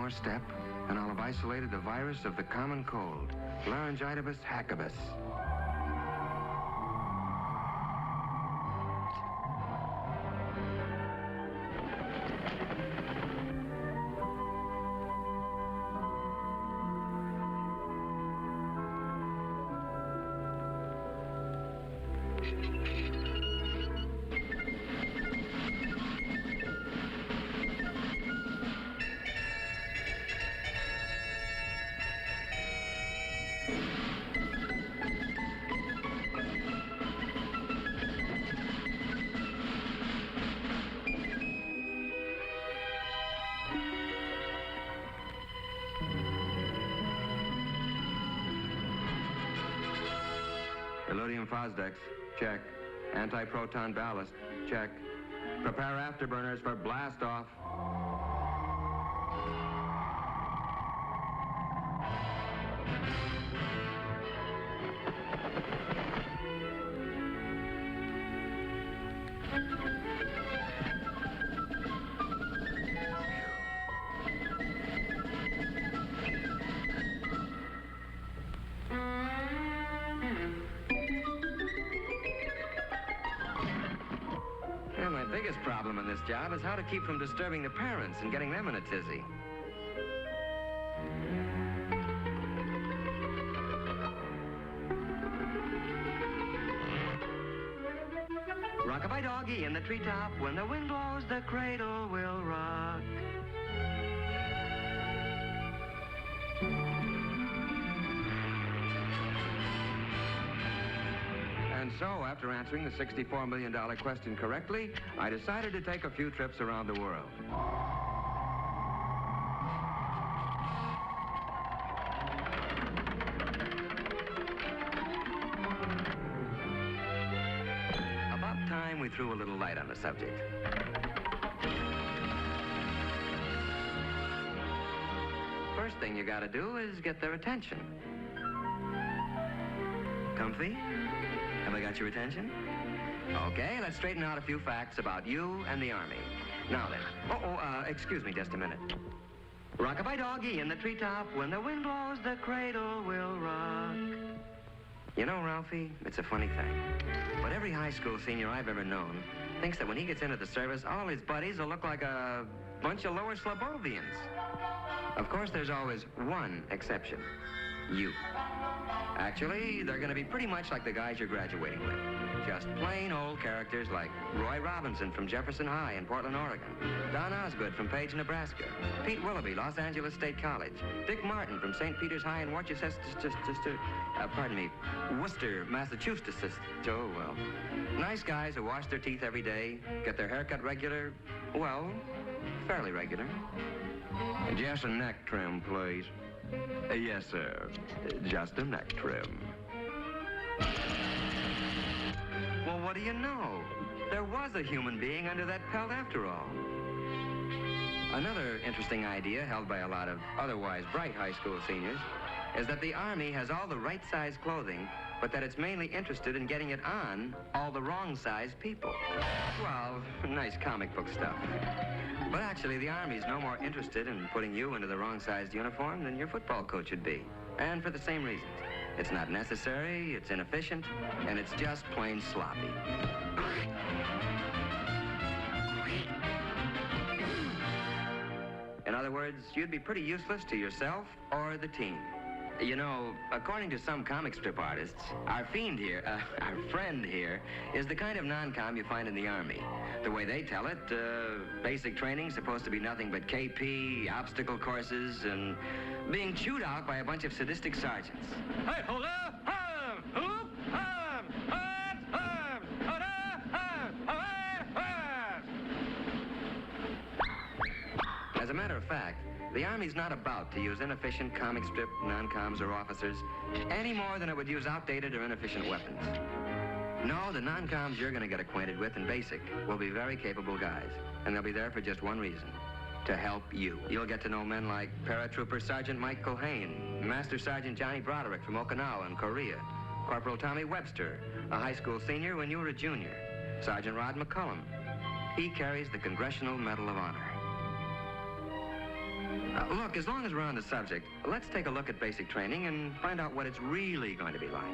more step, and I'll have isolated the virus of the common cold, laryngitis hackibus. Elodium Fosdex, check. Anti-proton ballast, check. Prepare afterburners for blast off. My biggest problem in this job is how to keep from disturbing the parents and getting them in a tizzy. Rock-a-bye doggy in the treetop, when the wind blows, the cradle will rock. And so, after answering the $64 million question correctly, I decided to take a few trips around the world. About time we threw a little light on the subject. First thing you gotta do is get their attention. Comfy? Have I got your attention? Okay, let's straighten out a few facts about you and the Army. Now then. Excuse me just a minute. Rock-a-bye doggy in the treetop, when the wind blows, the cradle will rock. You know, Ralphie, it's a funny thing, but every high school senior I've ever known thinks that when he gets into the service, all his buddies will look like a bunch of lower Slobovians. Of course, there's always one exception. You. Actually, they're going to be pretty much like the guys you're graduating with. Just plain old characters like Roy Robinson from Jefferson High in Portland, Oregon. Don Osgood from Page, Nebraska. Pete Willoughby, Los Angeles State College. Dick Martin from St. Peter's High in Worcester, Worcester, Massachusetts. Oh, well. Nice guys who wash their teeth every day, get their hair cut regular, well, fairly regular. Just a neck trim, please. Yes, sir. Just a neck trim. Well, what do you know? There was a human being under that pelt after all. Another interesting idea held by a lot of otherwise bright high school seniors is that the Army has all the right size clothing, but that it's mainly interested in getting it on all the wrong size people. Well, nice comic book stuff. But actually, the Army's no more interested in putting you into the wrong-sized uniform than your football coach would be. And for the same reasons. It's not necessary, it's inefficient, and it's just plain sloppy. In other words, you'd be pretty useless to yourself or the team. You know, according to some comic strip artists, our friend here, is the kind of non-com you find in the Army. The way they tell it, basic training's supposed to be nothing but KP, obstacle courses, and being chewed out by a bunch of sadistic sergeants. Hey, hold up! As a matter of fact, the Army's not about to use inefficient comic strip non-coms or officers any more than it would use outdated or inefficient weapons. No, the non-coms you're going to get acquainted with in basic will be very capable guys, and they'll be there for just one reason: to help you. You'll get to know men like Paratrooper Sergeant Mike Culhane, Master Sergeant Johnny Broderick from Okinawa in Korea, Corporal Tommy Webster, a high school senior when you were a junior, Sergeant Rod McCullum. He carries the Congressional Medal of Honor. Look, as long as we're on the subject, let's take a look at basic training and find out what it's really going to be like.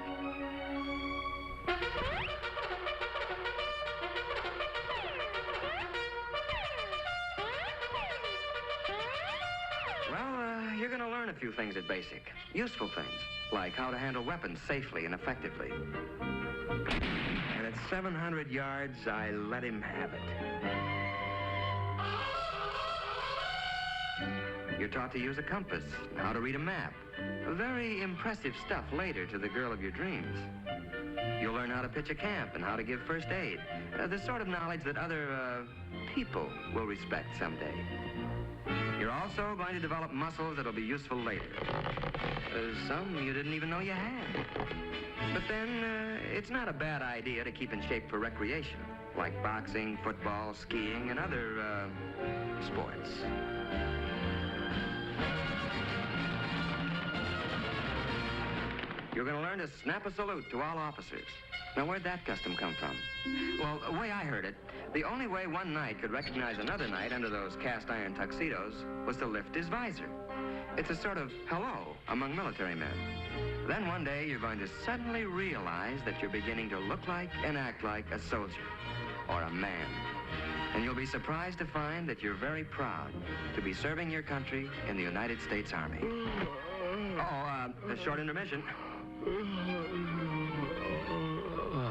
Well, you're going to learn a few things at basic. Useful things, like how to handle weapons safely and effectively. And at 700 yards, I let him have it. You're taught to use a compass, how to read a map. Very impressive stuff later to the girl of your dreams. You'll learn how to pitch a camp and how to give first aid. The sort of knowledge that other, people will respect someday. You're also going to develop muscles that'll be useful later. Some you didn't even know you had. But then, it's not a bad idea to keep in shape for recreation, like boxing, football, skiing, and other, sports. You're going to learn to snap a salute to all officers. Now, where'd that custom come from? Well, the way I heard it, the only way one knight could recognize another knight under those cast-iron tuxedos was to lift his visor. It's a sort of hello among military men. Then one day, you're going to suddenly realize that you're beginning to look like and act like a soldier or a man. And you'll be surprised to find that you're very proud to be serving your country in the United States Army. A short intermission.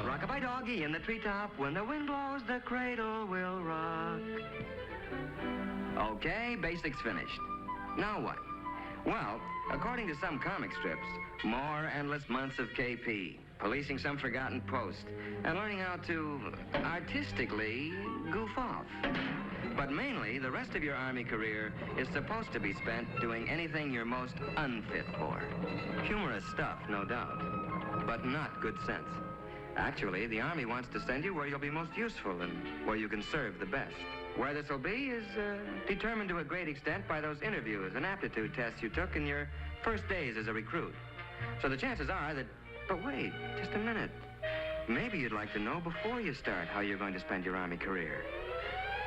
Rock-a-bye doggy in the treetop. When the wind blows, the cradle will rock. Okay, basics finished. Now what? Well, according to some comic strips, more endless months of KP, policing some forgotten post, and learning how to artistically goof off. But mainly, the rest of your Army career is supposed to be spent doing anything you're most unfit for. Humorous stuff, no doubt, but not good sense. Actually, the Army wants to send you where you'll be most useful and where you can serve the best. Where this will be is determined to a great extent by those interviews and aptitude tests you took in your first days as a recruit. So the chances are that... But wait, just a minute. Maybe you'd like to know before you start how you're going to spend your Army career.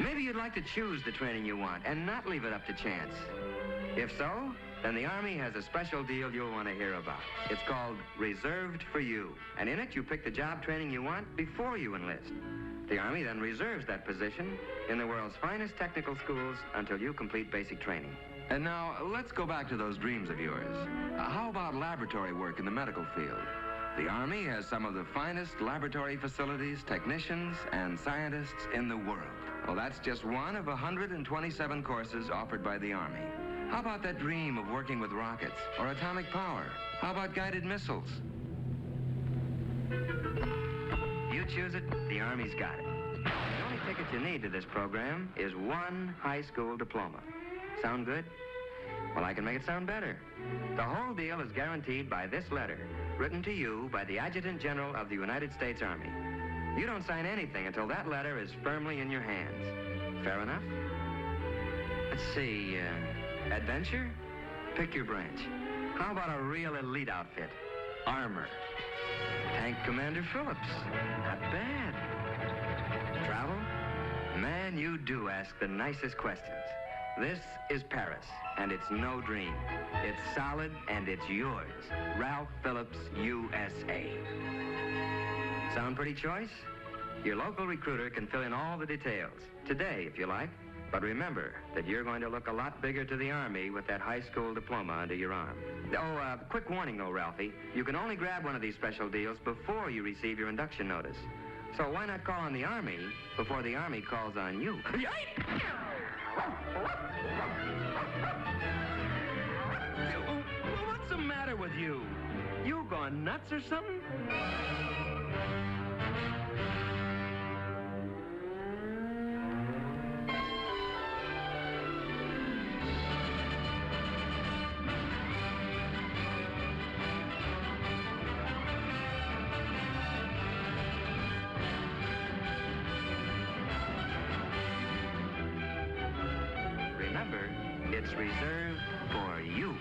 Maybe you'd like to choose the training you want and not leave it up to chance. If so, then the Army has a special deal you'll want to hear about. It's called Reserved for You. And in it, you pick the job training you want before you enlist. The Army then reserves that position in the world's finest technical schools until you complete basic training. And now, let's go back to those dreams of yours. How about laboratory work in the medical field? The Army has some of the finest laboratory facilities, technicians, and scientists in the world. Well, that's just one of 127 courses offered by the Army. How about that dream of working with rockets or atomic power? How about guided missiles? You choose it, the Army's got it. The only ticket you need to this program is one high school diploma. Sound good? Well, I can make it sound better. The whole deal is guaranteed by this letter, written to you by the Adjutant General of the United States Army. You don't sign anything until that letter is firmly in your hands. Fair enough? Let's see, adventure? Pick your branch. How about a real elite outfit? Armor. Tank Commander Phillips. Not bad. Travel? Man, you do ask the nicest questions. This is Paris, and it's no dream. It's solid, and it's yours. Ralph Phillips, USA. Sound pretty choice? Your local recruiter can fill in all the details. Today, if you like. But remember that you're going to look a lot bigger to the Army with that high school diploma under your arm. Oh, quick warning, though, Ralphie. You can only grab one of these special deals before you receive your induction notice. So why not call on the Army before the Army calls on you? What's the matter with you? You gone nuts or something? Remember, it's reserved for you.